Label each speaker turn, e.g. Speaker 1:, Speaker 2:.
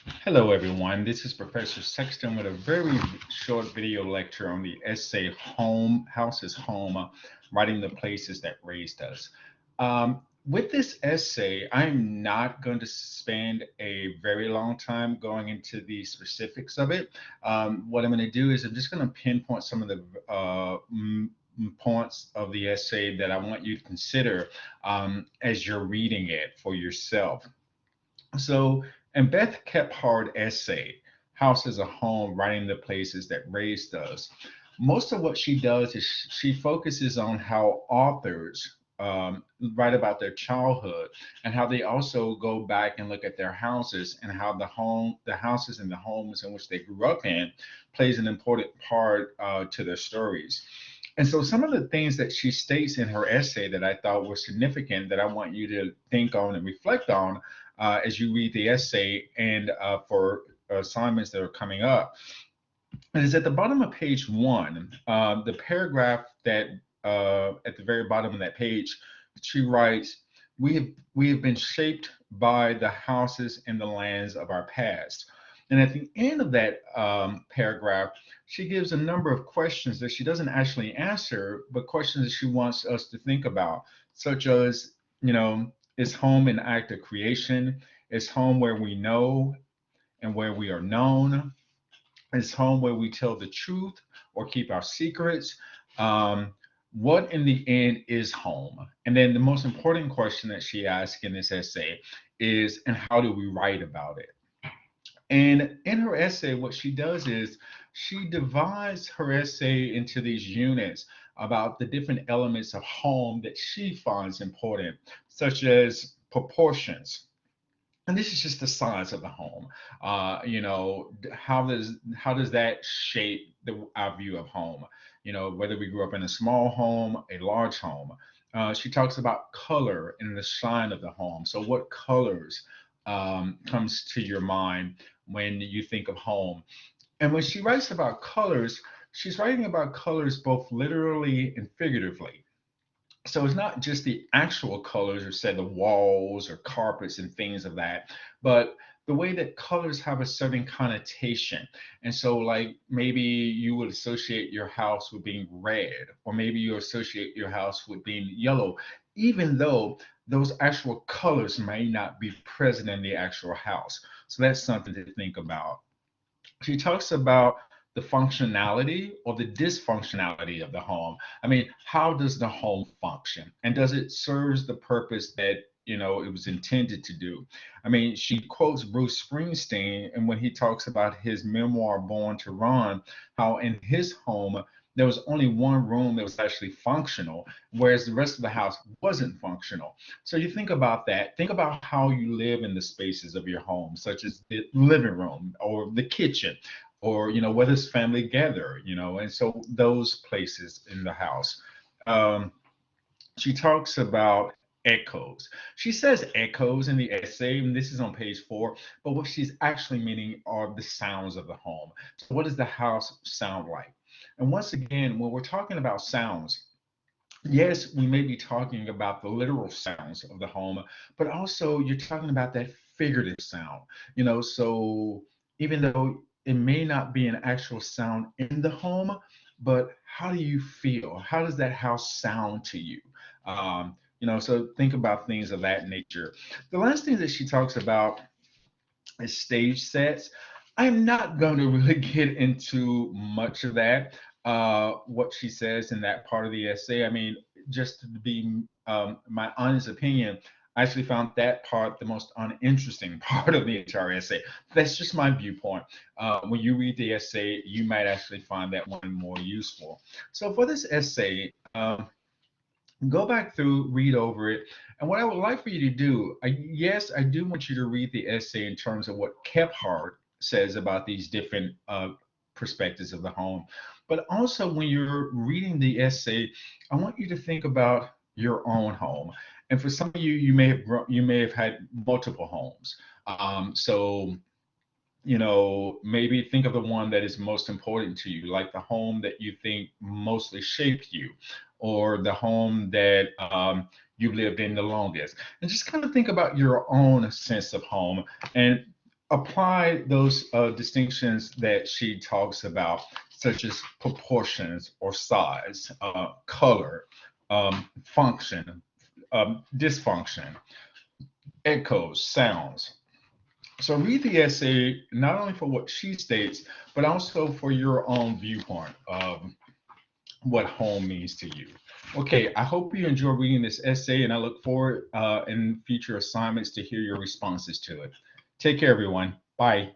Speaker 1: Hello, everyone. This is Professor Sexton with a very short video lecture on the essay Home, House is Home, Writing the Places That Raised Us. With this essay, I'm not going to spend a very long time going into the specifics of it. What I'm going to do is I'm just going to pinpoint some of the points of the essay that I want you to consider as you're reading it for yourself. So, in Beth Kephart essay, House as a Home, Writing the Places That Raised Us, most of what she does is she focuses on how authors write about their childhood and how they also go back and look at their houses and how the houses and the homes in which they grew up in plays an important part to their stories. And so some of the things that she states in her essay that I thought were significant that I want you to think on and reflect on as you read the essay and for assignments that are coming up. And it's at the bottom of page one, the paragraph that at the very bottom of that page, she writes, we have been shaped by the houses and the lands of our past. And at the end of that paragraph, she gives a number of questions that she doesn't actually answer, but questions that she wants us to think about, such as, is home an act of creation? Is home where we know and where we are known? Is home where we tell the truth or keep our secrets? What in the end is home? And then the most important question that she asks in this essay is, and how do we write about it? And in her essay, what she does is she divides her essay into these units about the different elements of home that she finds important, such as proportions. And this is just the size of the home. How does that shape our view of home? Whether we grew up in a small home, a large home. She talks about color and the shine of the home. So, what colors comes to your mind when you think of home? And when she writes about colors, she's writing about colors both literally and figuratively. So it's not just the actual colors or say the walls or carpets and things of that, but the way that colors have a certain connotation. And so, like, maybe you would associate your house with being red, or maybe you associate your house with being yellow, even though those actual colors may not be present in the actual house. So that's something to think about. She talks about the functionality or the dysfunctionality of the home. I mean, how does the home function? And does it serve the purpose that it was intended to do? I mean, she quotes Bruce Springsteen, and when he talks about his memoir Born to Run, how in his home there was only one room that was actually functional, whereas the rest of the house wasn't functional. So you think about that. Think about how you live in the spaces of your home, such as the living room or the kitchen, or whether it's family gather, and so those places in the house. Um, she talks about echoes. She says echoes in the essay, and this is on page four, but what she's actually meaning are the sounds of the home. So, what does the house sound like? And once again, when we're talking about sounds, yes, we may be talking about the literal sounds of the home, but also you're talking about that figurative sound, so even though it may not be an actual sound in the home, but how do you feel? How does that house sound to you? So think about things of that nature. The last thing that she talks about is stage sets. I'm not going to really get into much of that, what she says in that part of the essay. I mean, just to be my honest opinion, I actually found that part the most uninteresting part of the entire essay. That's just my viewpoint. When you read the essay, you might actually find that one more useful. So for this essay, go back through, read over it. And what I would like for you to do, yes, I do want you to read the essay in terms of what Kephart says about these different perspectives of the home. But also, when you're reading the essay, I want you to think about your own home. And for some of you, you may have had multiple homes. So maybe think of the one that is most important to you, like the home that you think mostly shaped you, or the home that you lived in the longest. And just kind of think about your own sense of home. And apply those distinctions that she talks about, such as proportions or size, color, function, dysfunction, echoes, sounds. So read the essay not only for what she states, but also for your own viewpoint of what home means to you. Okay, I hope you enjoy reading this essay, and I look forward in future assignments to hear your responses to it. Take care, everyone. Bye.